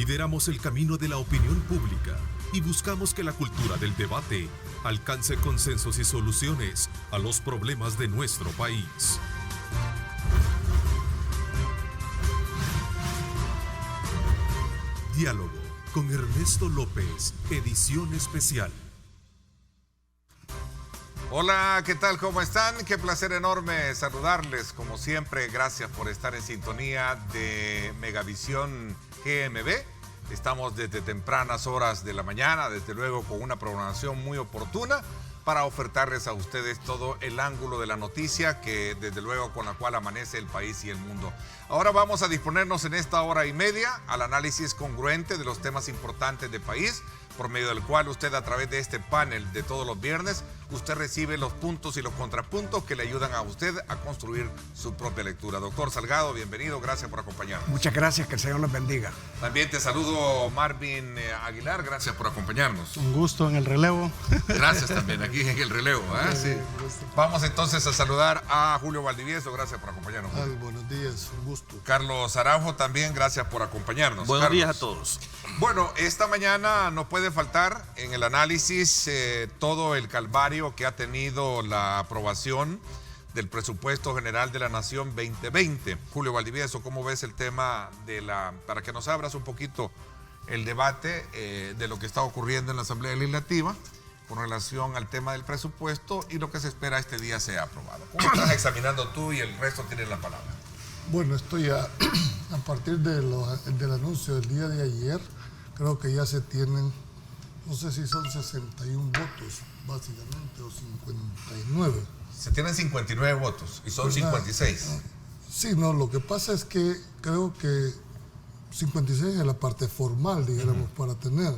Lideramos el camino de la opinión pública y buscamos que la cultura del debate alcance consensos y soluciones a los problemas de nuestro país. Diálogo con Ernesto López, edición especial. Hola, ¿qué tal? ¿Cómo están? Qué placer enorme saludarles. Como siempre, gracias por estar en sintonía de Megavisión GMB. Estamos desde tempranas horas de la mañana, desde luego con una programación muy oportuna para ofertarles a ustedes todo el ángulo de la noticia que desde luego con la cual amanece el país y el mundo. Ahora vamos a disponernos en esta hora y media al análisis congruente de los temas importantes del país, por medio del cual usted a través de este panel de todos los viernes, usted recibe los puntos y los contrapuntos que le ayudan a usted a construir su propia lectura. Doctor Salgado, bienvenido, gracias por acompañarnos. Muchas gracias, que el Señor los bendiga. También te saludo, Marvin Aguilar, gracias por acompañarnos. Un gusto en el relevo. Gracias también, aquí en el relevo. Sí. Vamos entonces a saludar a Julio Valdivieso, gracias por acompañarnos. Buenos días, un gusto. Carlos Araujo también, gracias por acompañarnos. Buenos Carlos. días a todos. Bueno, esta mañana no puede faltar en el análisis todo el calvario que ha tenido la aprobación del Presupuesto General de la Nación 2020. Julio Valdivieso, ¿cómo ves el tema para que nos abras un poquito el debate de lo que está ocurriendo en la Asamblea Legislativa con relación al tema del presupuesto y lo que se espera este día sea aprobado? ¿Cómo estás examinando tú y el resto tienen la palabra? Bueno, esto ya, a partir del anuncio del día de ayer, creo que ya se tienen, no sé si son 61 votos, básicamente, o 59. Se tienen 59 votos y son pues 56. Sí, no, lo que pasa es que creo que 56 es la parte formal, dijéramos, para tener.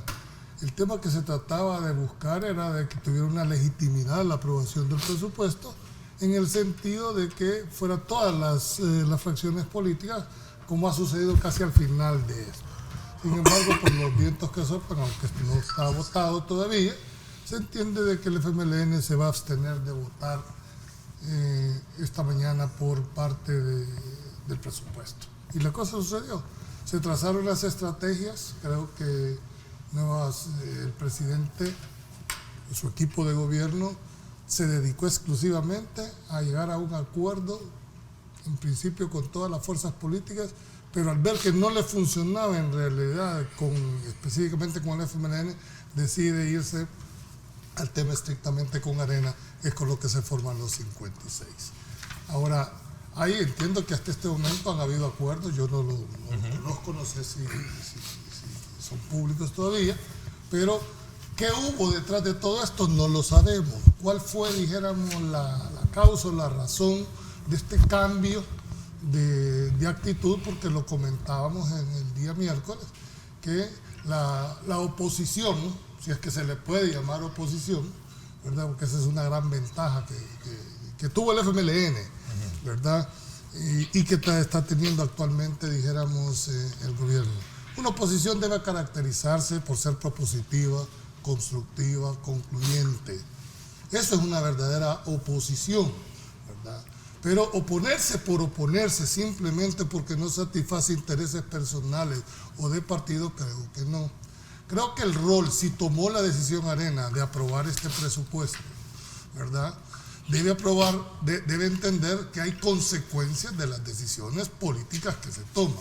El tema que se trataba de buscar era de que tuviera una legitimidad la aprobación del presupuesto, en el sentido de que fuera todas las fracciones políticas, como ha sucedido casi al final de esto. Sin embargo, por los vientos que soplan, aunque no está votado todavía, se entiende de que el FMLN se va a abstener de votar esta mañana por parte del presupuesto. Y la cosa sucedió. Se trazaron las estrategias, creo que el presidente y su equipo de gobierno se dedicó exclusivamente a llegar a un acuerdo, en principio con todas las fuerzas políticas, pero al ver que no le funcionaba en realidad, específicamente con el FMLN, decide irse al tema estrictamente con Arena, es con lo que se forman los 56. Ahora, ahí entiendo que hasta este momento han habido acuerdos, yo no los conozco, no sé si son públicos todavía, pero ¿qué hubo detrás de todo esto? No lo sabemos. ¿Cuál fue, dijéramos, la causa o la razón de este cambio de actitud? Porque lo comentábamos en el día miércoles, que la oposición, si es que se le puede llamar oposición, ¿verdad? Porque esa es una gran ventaja que tuvo el FMLN, ¿verdad? Y que está teniendo actualmente, dijéramos, el gobierno. Una oposición debe caracterizarse por ser propositiva, constructiva, concluyente. Eso es una verdadera oposición, ¿verdad? Pero oponerse por oponerse, simplemente porque no satisface intereses personales o de partido, creo que no. Creo que el rol, si tomó la decisión Arena de aprobar este presupuesto, ¿verdad?, debe entender que hay consecuencias de las decisiones políticas que se toman,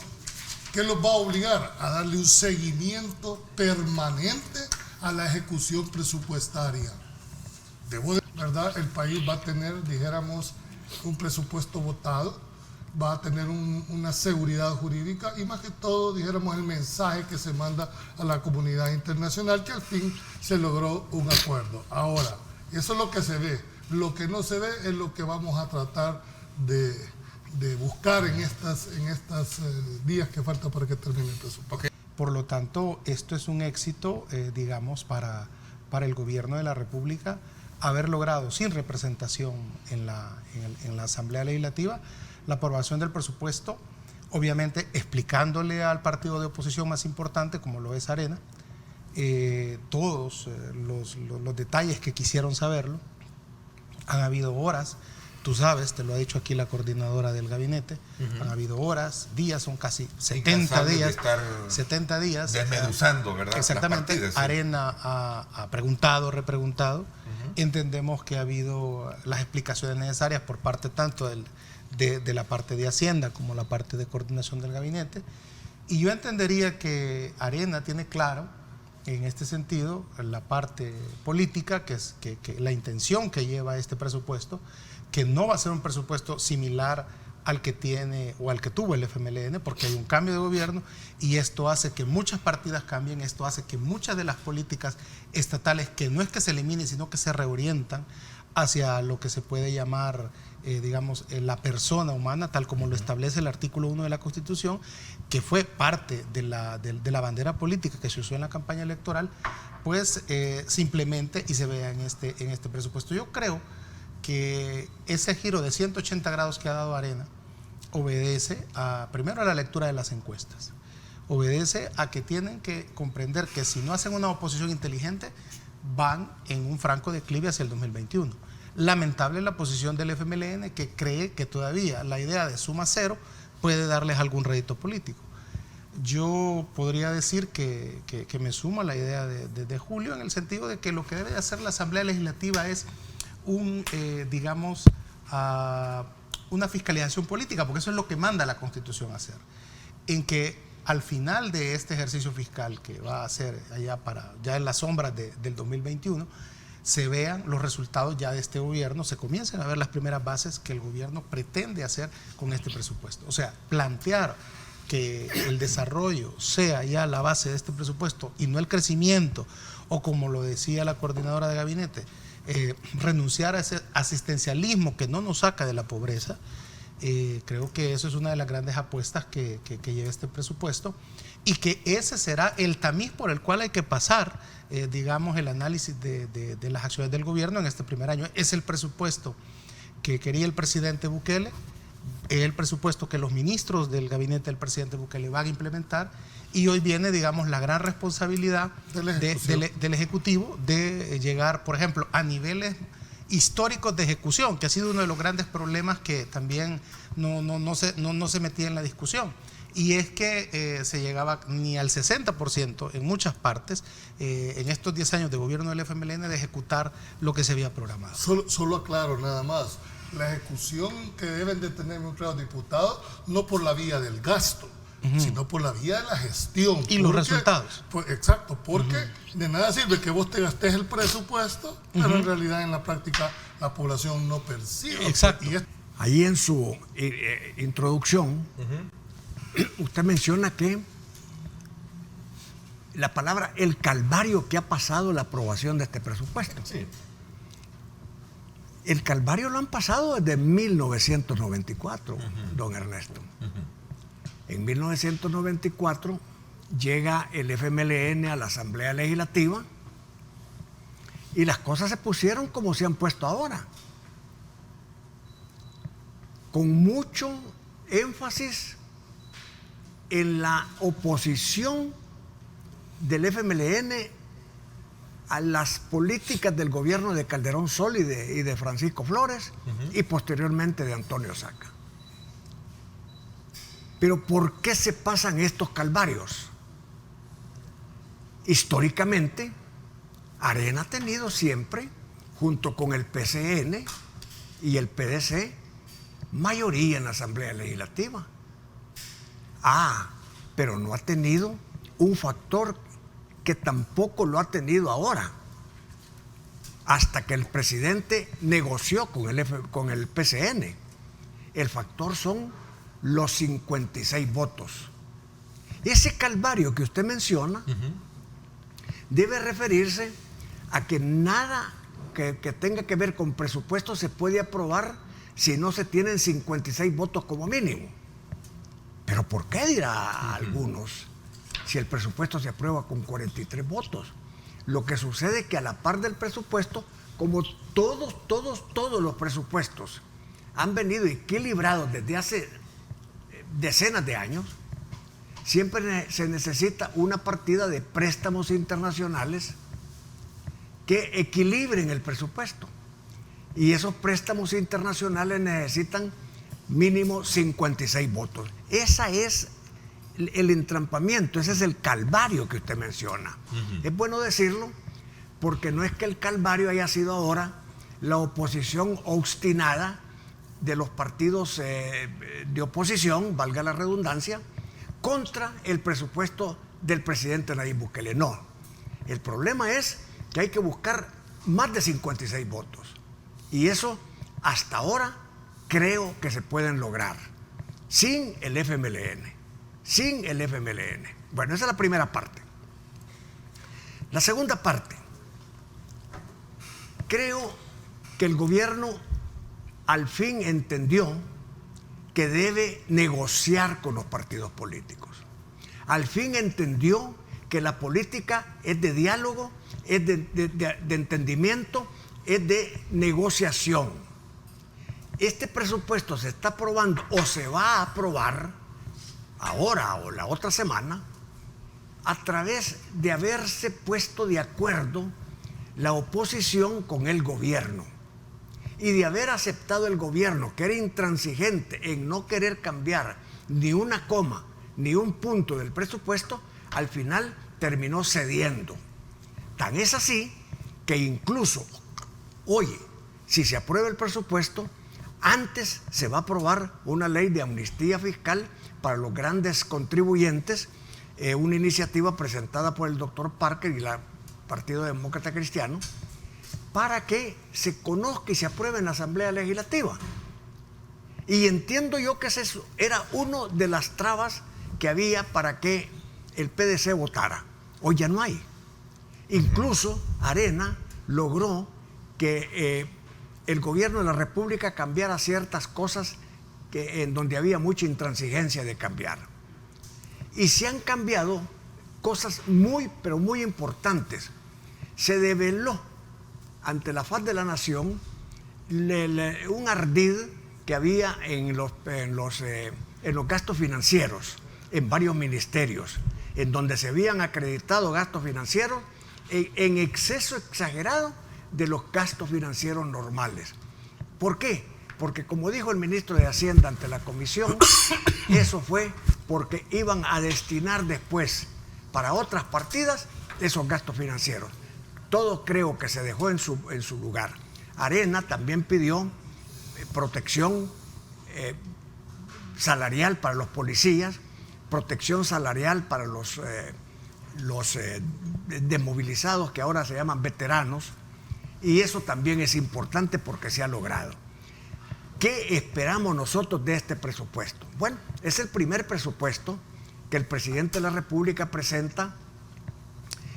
que los va a obligar a darle un seguimiento permanente a la ejecución presupuestaria. ¿Verdad? El país va a tener, dijéramos, un presupuesto votado, va a tener una seguridad jurídica y más que todo, dijéramos, el mensaje que se manda a la comunidad internacional, que al fin se logró un acuerdo. Ahora, eso es lo que se ve. Lo que no se ve es lo que vamos a tratar de buscar en estos días que falta para que termine el presupuesto. Okay. Por lo tanto, esto es un éxito, digamos, para el gobierno de la República haber logrado, sin representación en la Asamblea Legislativa, la aprobación del presupuesto, obviamente explicándole al partido de oposición más importante, como lo es Arena, todos los detalles que quisieron saberlo. Han habido horas Tú sabes, te lo ha dicho aquí la coordinadora del gabinete, han habido horas, días, son casi 70 días. De estar 70 días. desmenuzando, ¿verdad? Exactamente. Las partidas, sí. Arena ha preguntado, repreguntado. Entendemos que ha habido las explicaciones necesarias por parte tanto de la parte de Hacienda como la parte de coordinación del gabinete. Y yo entendería que Arena tiene claro, en este sentido, la parte política, que es que la intención que lleva este presupuesto, que no va a ser un presupuesto similar al que tiene o al que tuvo el FMLN, porque hay un cambio de gobierno y esto hace que muchas partidas cambien, esto hace que muchas de las políticas estatales, que no es que se eliminen, sino que se reorientan hacia lo que se puede llamar, digamos, la persona humana, tal como lo establece el artículo 1 de la Constitución, que fue parte de la bandera política que se usó en la campaña electoral, pues se implemente y se vea en este presupuesto. Yo creo que ese giro de 180 grados que ha dado Arena obedece primero a la lectura de las encuestas, obedece a que tienen que comprender que si no hacen una oposición inteligente, van en un franco declive hacia el 2021. Lamentable la posición del FMLN, que cree que todavía la idea de suma cero puede darles algún rédito político. Yo podría decir que me sumo a la idea de Julio, en el sentido de que lo que debe de hacer la Asamblea Legislativa es una fiscalización política, porque eso es lo que manda la Constitución a hacer, en que al final de este ejercicio fiscal que va a ser ya en las sombras del 2021, se vean los resultados ya de este gobierno, se comiencen a ver las primeras bases que el gobierno pretende hacer con este presupuesto. O sea, plantear que el desarrollo sea ya la base de este presupuesto y no el crecimiento, o como lo decía la coordinadora de gabinete, renunciar a ese asistencialismo que no nos saca de la pobreza. Creo que eso es una de las grandes apuestas que lleva este presupuesto, y que ese será el tamiz por el cual hay que pasar, digamos, el análisis de las acciones del gobierno en este primer año. Es el presupuesto que quería el presidente Bukele, es el presupuesto que los ministros del gabinete del presidente Bukele van a implementar, y hoy viene, digamos, la gran responsabilidad del Ejecutivo de llegar, por ejemplo, a niveles históricos de ejecución, que ha sido uno de los grandes problemas que también no se metía en la discusión. Y es que se llegaba ni al 60% en muchas partes, en estos 10 años de gobierno del FMLN, de ejecutar lo que se había programado. Solo aclaro nada más, la ejecución que deben de tener nuestros diputados, no por la vía del gasto, sino por la vía de la gestión. Y los resultados. Exacto, porque de nada sirve que vos te gastes el presupuesto, pero en realidad en la práctica la población no percibe. Exacto. Ahí en su introducción, usted menciona que la palabra el calvario que ha pasado la aprobación de este presupuesto. Sí. El calvario lo han pasado desde 1994, don Ernesto. En 1994 llega el FMLN a la Asamblea Legislativa y las cosas se pusieron como se han puesto ahora, con mucho énfasis en la oposición del FMLN a las políticas del gobierno de Calderón Sol y de Francisco Flores, y posteriormente de Antonio Saca. Pero ¿por qué se pasan estos calvarios? Históricamente, Arena ha tenido siempre, junto con el PCN y el PDC, mayoría en la Asamblea Legislativa. Pero no ha tenido un factor que tampoco lo ha tenido ahora, hasta que el presidente negoció con el PCN. El factor son los 56 votos. Ese calvario que usted menciona debe referirse a que nada que tenga que ver con presupuesto se puede aprobar si no se tienen 56 votos como mínimo. ¿Pero por qué, dirá algunos, si el presupuesto se aprueba con 43 votos? Lo que sucede es que a la par del presupuesto, como todos los presupuestos han venido equilibrados desde hace decenas de años, siempre se necesita una partida de préstamos internacionales que equilibren el presupuesto. Y esos préstamos internacionales necesitan mínimo 56 votos. Ese es el entrampamiento, ese es el calvario que usted menciona. Es bueno decirlo porque no es que el calvario haya sido ahora la oposición obstinada de los partidos de oposición, valga la redundancia, contra el presupuesto del presidente Nayib Bukele. No, el problema es que hay que buscar más de 56 votos. Y eso hasta ahora creo que se pueden lograr sin el FMLN. Sin el FMLN. Bueno, esa es la primera parte. La segunda parte. Creo que el gobierno al fin entendió que debe negociar con los partidos políticos. Al fin entendió que la política es de diálogo, es de entendimiento, es de negociación. Este presupuesto se está aprobando o se va a aprobar ahora o la otra semana a través de haberse puesto de acuerdo la oposición con el gobierno y de haber aceptado el gobierno, que era intransigente en no querer cambiar ni una coma ni un punto del presupuesto, al final terminó cediendo. Tan es así que incluso, oye, si se aprueba el presupuesto, antes se va a aprobar una ley de amnistía fiscal para los grandes contribuyentes, una iniciativa presentada por el doctor Parker y el Partido Demócrata Cristiano, para que se conozca y se apruebe en la Asamblea Legislativa. Y entiendo yo que ese era una de las trabas que había para que el PDC votara. Hoy ya no hay. Incluso Arena logró que el gobierno de la República cambiara ciertas cosas en donde había mucha intransigencia de cambiar. Y se han cambiado cosas muy, pero muy importantes. Se develó ante la faz de la nación un ardid que había en los gastos financieros en varios ministerios, en donde se habían acreditado gastos financieros en exceso exagerado de los gastos financieros normales. ¿Por qué? Porque como dijo el ministro de Hacienda ante la comisión, eso fue porque iban a destinar después para otras partidas esos gastos financieros. Todo creo que se dejó en su lugar. Arena también pidió protección salarial para los policías, protección salarial para los desmovilizados que ahora se llaman veteranos, y eso también es importante porque se ha logrado. ¿Qué esperamos nosotros de este presupuesto? Bueno, es el primer presupuesto que el presidente de la República presenta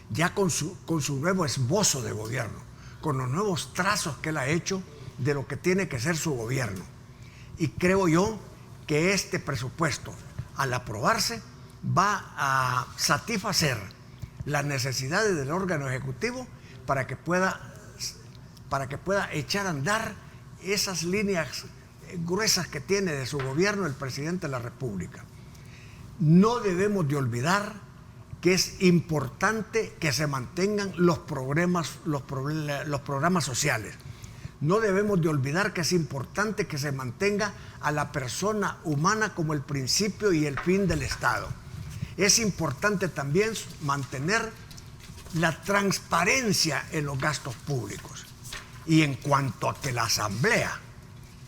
ya con su nuevo esbozo de gobierno, con los nuevos trazos que él ha hecho de lo que tiene que ser su gobierno. Y creo yo que este presupuesto, al aprobarse, va a satisfacer las necesidades del órgano ejecutivo para que pueda echar a andar esas líneas gruesas que tiene de su gobierno el presidente de la República. No debemos de olvidar que es importante que se mantengan los programas sociales. No debemos de olvidar que es importante que se mantenga a la persona humana como el principio y el fin del Estado. Es importante también mantener la transparencia en los gastos públicos. Y en cuanto a que la Asamblea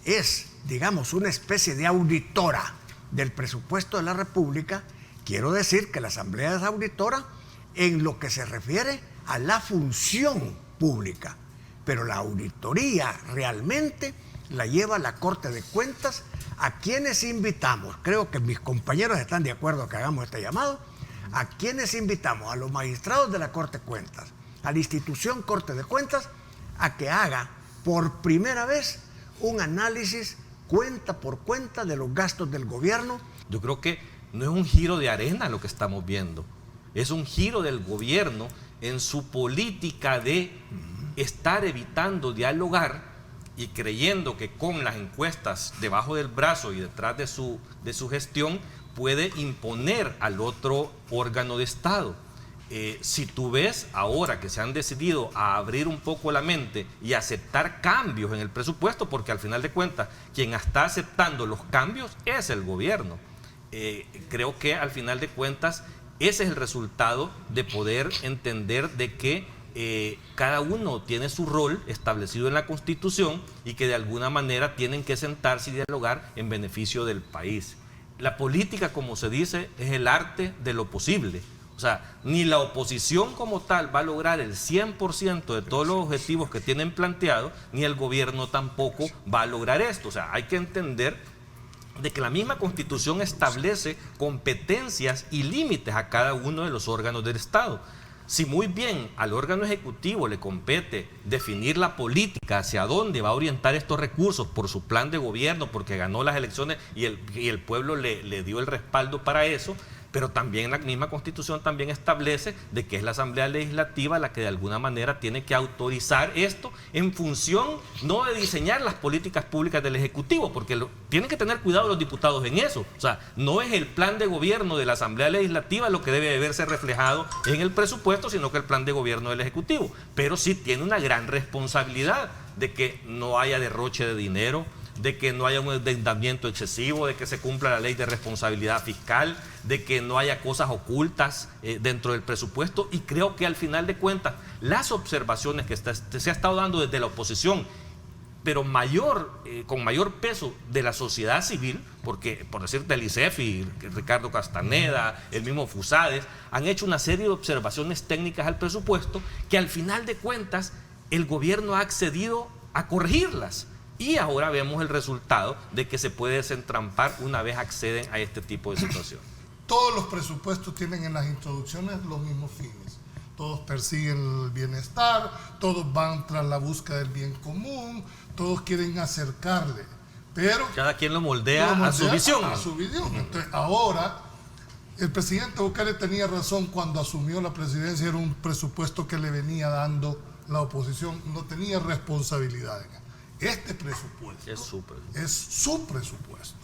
es, digamos, una especie de auditora del presupuesto de la República, quiero decir que la Asamblea es auditora en lo que se refiere a la función pública, pero la auditoría realmente la lleva la Corte de Cuentas, a quienes invitamos, creo que mis compañeros están de acuerdo que hagamos este llamado, a quienes invitamos, a los magistrados de la Corte de Cuentas, a la institución Corte de Cuentas, a que haga por primera vez un análisis cuenta por cuenta de los gastos del gobierno. Yo creo que no es un giro de Arena lo que estamos viendo, es un giro del gobierno en su política de estar evitando dialogar y creyendo que con las encuestas debajo del brazo y detrás de su gestión puede imponer al otro órgano de Estado. si tú ves ahora que se han decidido a abrir un poco la mente y aceptar cambios en el presupuesto, porque al final de cuentas quien está aceptando los cambios es el gobierno, creo que al final de cuentas ese es el resultado de poder entender de que cada uno tiene su rol establecido en la Constitución y que de alguna manera tienen que sentarse y dialogar en beneficio del país. La política, como se dice, es el arte de lo posible. O sea, ni la oposición como tal va a lograr el 100% de todos los objetivos que tienen planteados, ni el gobierno tampoco va a lograr esto. O sea, hay que entender de que la misma Constitución establece competencias y límites a cada uno de los órganos del Estado. Si muy bien al órgano ejecutivo le compete definir la política hacia dónde va a orientar estos recursos por su plan de gobierno, porque ganó las elecciones y el pueblo le dio el respaldo para eso, pero también la misma Constitución también establece de que es la Asamblea Legislativa la que de alguna manera tiene que autorizar esto en función no de diseñar las políticas públicas del Ejecutivo, porque tienen que tener cuidado los diputados en eso. O sea, no es el plan de gobierno de la Asamblea Legislativa lo que debe de verse reflejado en el presupuesto, sino que el plan de gobierno del Ejecutivo. Pero sí tiene una gran responsabilidad de que no haya derroche de dinero, de que no haya un endeudamiento excesivo, de que se cumpla la ley de responsabilidad fiscal, de que no haya cosas ocultas dentro del presupuesto. Y creo que al final de cuentas las observaciones que se ha estado dando desde la oposición, pero con mayor peso de la sociedad civil, porque por decirte el ICEFI, Ricardo Castaneda, el mismo Fusades, han hecho una serie de observaciones técnicas al presupuesto que al final de cuentas el gobierno ha accedido a corregirlas. Y ahora vemos el resultado de que se puede desentrampar una vez acceden a este tipo de situación. Todos los presupuestos tienen en las introducciones los mismos fines. Todos persiguen el bienestar, todos van tras la búsqueda del bien común, todos quieren acercarle, pero cada quien lo moldea a su visión. A su visión. Entonces, ahora, el presidente Bukele tenía razón cuando asumió la presidencia, era un presupuesto que le venía dando la oposición, no tenía responsabilidad en él. Este presupuesto es su presupuesto,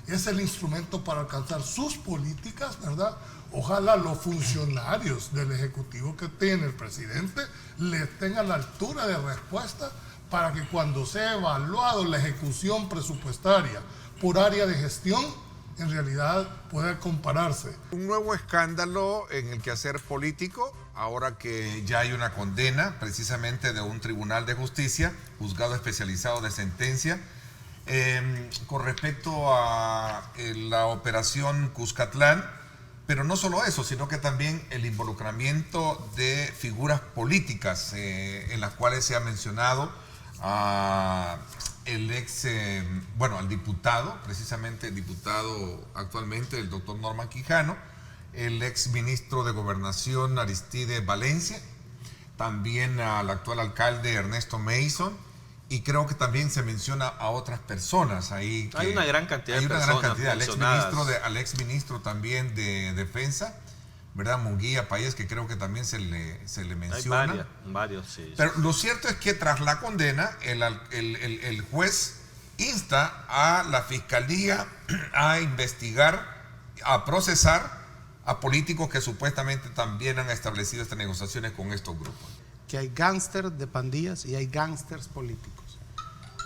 es el instrumento para alcanzar sus políticas, ¿verdad? Ojalá los funcionarios del Ejecutivo que tiene el presidente le tengan la altura de respuesta para que cuando sea evaluado la ejecución presupuestaria por área de gestión, en realidad pueda compararse. Un nuevo escándalo en el quehacer político, ahora que ya hay una condena precisamente de un tribunal de justicia, juzgado especializado de sentencia, con respecto a la operación Cuscatlán, pero no solo eso, sino que también el involucramiento de figuras políticas en las cuales se ha mencionado a al diputado, precisamente el diputado actualmente, el doctor Norman Quijano, el ex ministro de Gobernación Aristide Valencia, también al actual alcalde Ernesto Mason, y creo que también se menciona a otras personas ahí. Hay una gran cantidad de personas al ex ministro también de Defensa, ¿verdad? Munguía País, que creo que también se le menciona. Hay varios, sí. Pero lo cierto es que tras la condena, el juez insta a la fiscalía a investigar, a procesar a políticos que supuestamente también han establecido estas negociaciones con estos grupos. Que hay gángsters de pandillas y hay gángsters políticos.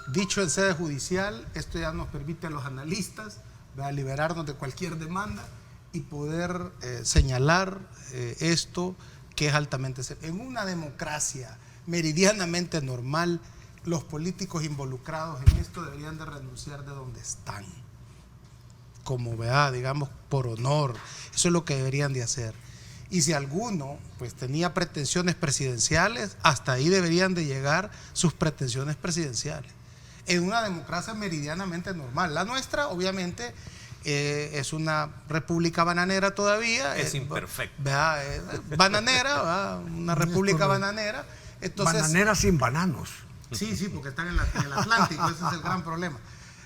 Dicho en sede judicial, esto ya nos permite a los analistas liberarnos de cualquier demanda y poder señalar esto que es altamente serio. En una democracia meridianamente normal, los políticos involucrados en esto deberían de renunciar de donde están, como digamos, por honor. Eso es lo que deberían de hacer. Y si alguno pues tenía pretensiones presidenciales, hasta ahí deberían de llegar sus pretensiones presidenciales. En una democracia meridianamente normal. La nuestra, obviamente, es una república bananera todavía. Es imperfecta. Bananera, una república bananera. Entonces, bananera sin bananos. Sí, porque están en el Atlántico, ese es el gran problema.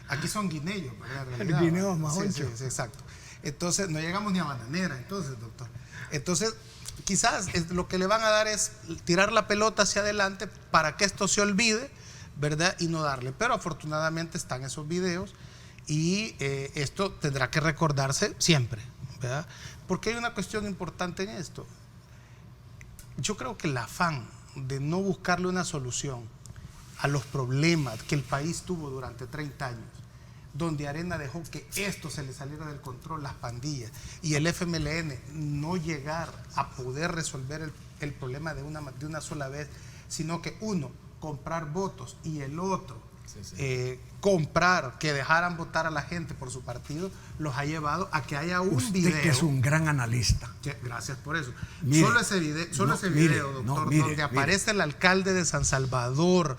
Aquí son guineos, ¿verdad? Guineos más anchos. Sí, exacto. Entonces, no llegamos ni a bananera, entonces, doctor. Entonces, quizás lo que le van a dar es tirar la pelota hacia adelante para que esto se olvide, ¿verdad? Y no darle. Pero afortunadamente están esos videos y esto tendrá que recordarse siempre, ¿verdad? Porque hay una cuestión importante en esto. yo creo que el afán de no buscarle una solución a los problemas que el país tuvo durante 30 años, donde Arena dejó que esto se le saliera del control, las pandillas, y el FMLN no llegar a poder resolver el problema de una sola vez, sino que uno, comprar votos, y el otro, comprar, que dejaran votar a la gente por su partido, los ha llevado a que haya un Usted video. que es un gran analista. Gracias por eso. Mire, solo ese video, doctor, donde aparece el alcalde de San Salvador,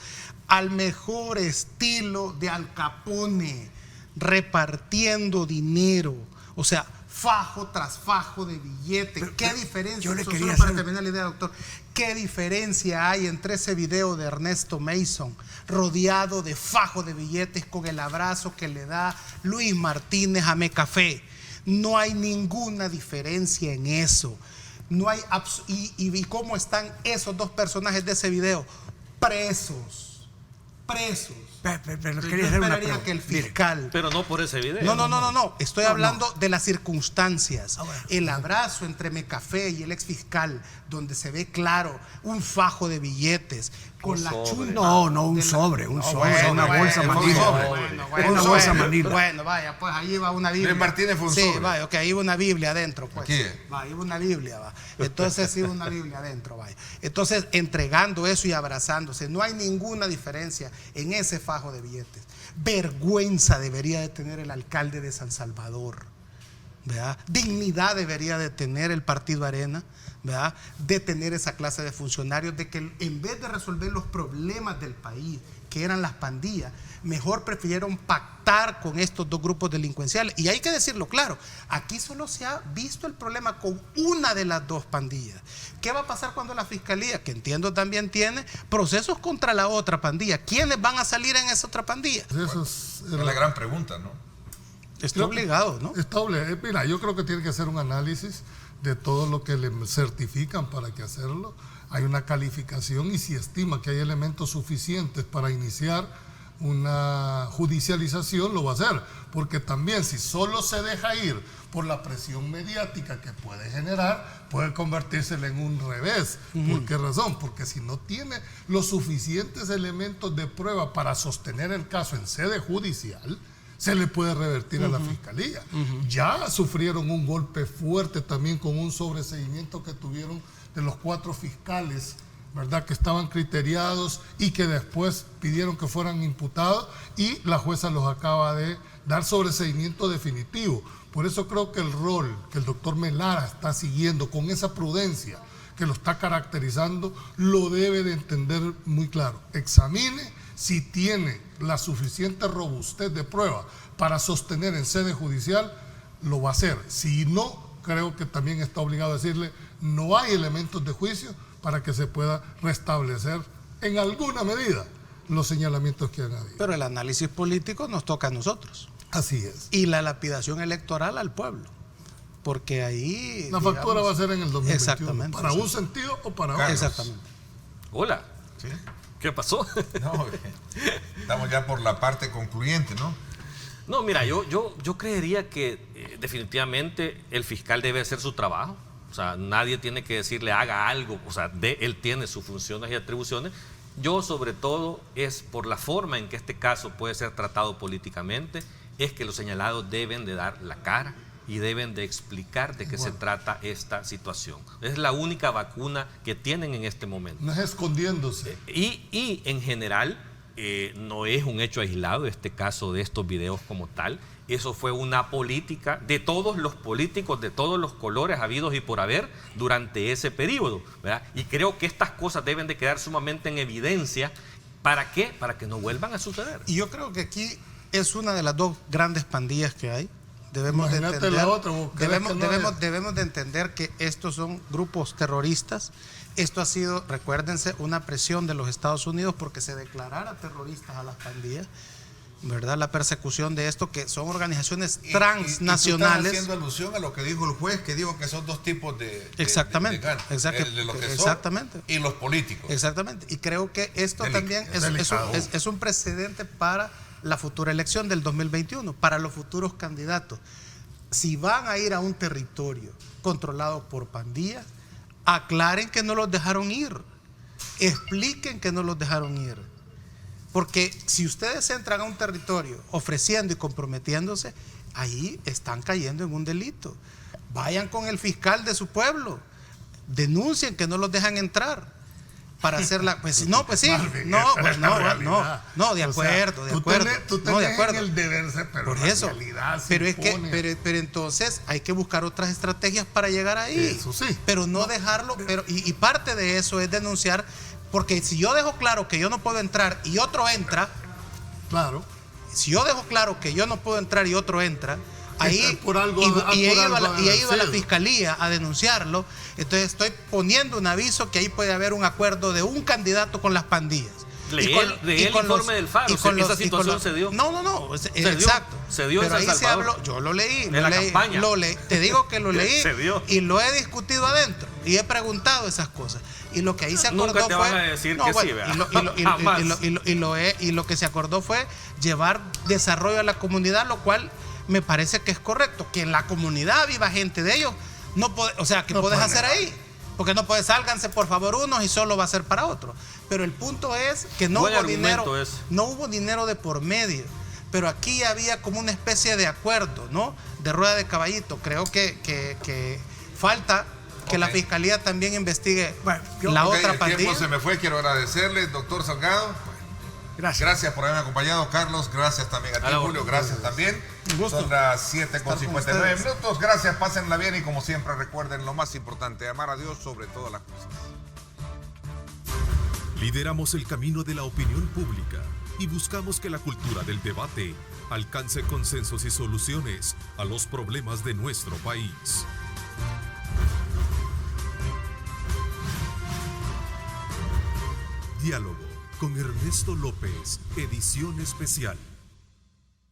al mejor estilo de Al Capone, repartiendo dinero, o sea, fajo tras fajo de billetes. ¿Qué diferencia? Yo le Eso quería solo para hacer... terminar la idea, doctor. ¿Qué diferencia hay entre ese video de Ernesto Mason, rodeado de fajo de billetes, con el abrazo que le da Luis Martínez a Mecafé? No hay ninguna diferencia en eso. No hay y cómo están esos dos personajes de ese video presos. Pero Yo quería hacer una esperaría pregunta. que el fiscal... Pero no por ese video. No. Estoy hablando de las circunstancias. Ahora, el abrazo entre Mecafé y el ex fiscal, donde se ve claro un fajo de billetes con la chulpa. No, un sobre, una bolsa Manila. Una bolsa Manila. Bueno, vaya, pues ahí va una Biblia. Luis Martínez fue un sí, sobre. vaya, ok, ahí va una Biblia adentro, pues. Aquí. Va, ahí va una Biblia, va. Entonces sí va una Biblia adentro, vaya. Entonces, entregando eso y abrazándose, no hay ninguna diferencia en ese fajo de billetes. Vergüenza debería de tener el alcalde de San Salvador, ¿verdad? Dignidad debería de tener el Partido Arena, ¿verdad? De tener esa clase de funcionarios, de que en vez de resolver los problemas del país, que eran las pandillas, mejor prefirieron pactar con estos dos grupos delincuenciales. Y hay que decirlo claro, aquí solo se ha visto el problema con una de las dos pandillas. ¿Qué va a pasar cuando la fiscalía, que entiendo también tiene procesos contra la otra pandilla? ¿Quiénes van a salir en esa otra pandilla? Eso Es la gran pregunta, ¿no? Está obligado, ¿no? Está obligado. Mira, yo creo que tiene que hacer un análisis de todo lo que le certifican para que hacerlo. Hay una calificación y si estima que hay elementos suficientes para iniciar una judicialización, lo va a hacer. Porque también si solo se deja ir por la presión mediática que puede generar, puede convertirse en un revés. ¿Por qué razón? Porque si no tiene los suficientes elementos de prueba para sostener el caso en sede judicial, se le puede revertir a la fiscalía. Ya sufrieron un golpe fuerte también con un sobreseguimiento que tuvieron de los 4 fiscales, ¿verdad?, que estaban criteriados y que después pidieron que fueran imputados y la jueza los acaba de dar sobreseguimiento definitivo. Por eso creo que el rol que el doctor Melara está siguiendo con esa prudencia que lo está caracterizando, lo debe de entender muy claro. Examine si tiene la suficiente robustez de prueba para sostener en sede judicial, lo va a hacer. Si no, creo que también está obligado a decirle, no hay elementos de juicio para que se pueda restablecer en alguna medida los señalamientos que han habido. Pero el análisis político nos toca a nosotros. Así es. Y la lapidación electoral al pueblo. Porque ahí... La factura va a ser en el 2021. Exactamente. Para un sentido o para otro. Exactamente. Hola. ¿Sí? ¿Qué pasó? No, estamos ya por la parte concluyente, ¿no? No, mira, yo creería que definitivamente el fiscal debe hacer su trabajo. O sea, nadie tiene que decirle haga algo. O sea, él tiene sus funciones y atribuciones. Yo, sobre todo, es por la forma en que este caso puede ser tratado políticamente, es que los señalados deben de dar la cara y deben de explicar de qué se trata esta situación. Es la única vacuna que tienen en este momento. No es escondiéndose. Y en general, no es un hecho aislado este caso de estos videos como tal. Eso fue una política de todos los políticos, de todos los colores habidos y por haber durante ese periodo, ¿verdad? Y creo que estas cosas deben de quedar sumamente en evidencia. ¿Para qué? Para que no vuelvan a suceder. Y yo creo que aquí es una de las dos grandes pandillas que hay. Debemos de entender, la otra, debemos de entender que estos son grupos terroristas. Esto ha sido, recuérdense, una presión de los Estados Unidos porque se declarara terroristas a las pandillas, ¿verdad? La persecución de esto, que son organizaciones transnacionales. Y tú estás haciendo alusión a lo que dijo el juez, que dijo que son dos tipos de exactamente, de los que exactamente. son y los políticos. Exactamente. Y creo que esto también es un precedente para la futura elección del 2021, para los futuros candidatos. Si van a ir a un territorio controlado por pandillas, aclaren que no los dejaron ir, expliquen que no los dejaron ir. Porque si ustedes entran a un territorio ofreciendo y comprometiéndose, ahí están cayendo en un delito. Vayan con el fiscal de su pueblo, denuncien que no los dejan entrar para hacer la... Pues no, pues sí, Marvin, no, esa pues es la no, realidad. no, de O sea, acuerdo, de acuerdo. Tú No, de tenés acuerdo. el deber ser, pero Por la eso, realidad se pero es que, impone. pero entonces hay que buscar otras estrategias para llegar ahí. Eso sí. Pero no dejarlo, y parte de eso es denunciar, porque si yo dejo claro que yo no puedo entrar y otro entra, Claro. si yo dejo claro que yo no puedo entrar y otro entra, ahí Por algo- y por he ido algo a la, y he ido a la agradecido. fiscalía a denunciarlo, entonces estoy poniendo un aviso que ahí puede haber un acuerdo de un candidato con las pandillas. Leí el informe del Faro, esa situación se dio. No, dio, exacto. se dio en Pero San ahí se Salvador. habló, yo lo leí. En la campaña. Te digo que lo leí Se dio. y lo he discutido adentro y he preguntado esas cosas. Y lo que ahí se acordó Nunca te fue... van a decir que sí, ¿verdad? Jamás. Y lo que se acordó fue llevar desarrollo a la comunidad, lo cual me parece que es correcto. Que en la comunidad viva gente de ellos. No puede, o sea, ¿qué No puedes puede hacer negar. ahí? Porque no puedes, sálganse por favor unos y solo va a ser para otros. Pero el punto es que no Buen hubo dinero, argumento ese. no hubo dinero de por medio. Pero aquí había como una especie de acuerdo, ¿no? De rueda de caballito. Creo que falta que la fiscalía también investigue Bueno, la Ok, otra el pandilla. tiempo se me fue, quiero agradecerle, doctor Salgado. Gracias. Gracias por haberme acompañado, Carlos. Gracias también a ti, A la Julio. orden. Gracias también. Un gusto Son las estar con 7:59 ustedes. minutos. Gracias, pásenla bien y como siempre recuerden lo más importante, amar a Dios sobre todas las cosas. Lideramos el camino de la opinión pública y buscamos que la cultura del debate alcance consensos y soluciones a los problemas de nuestro país. Diálogo con Ernesto López, edición especial.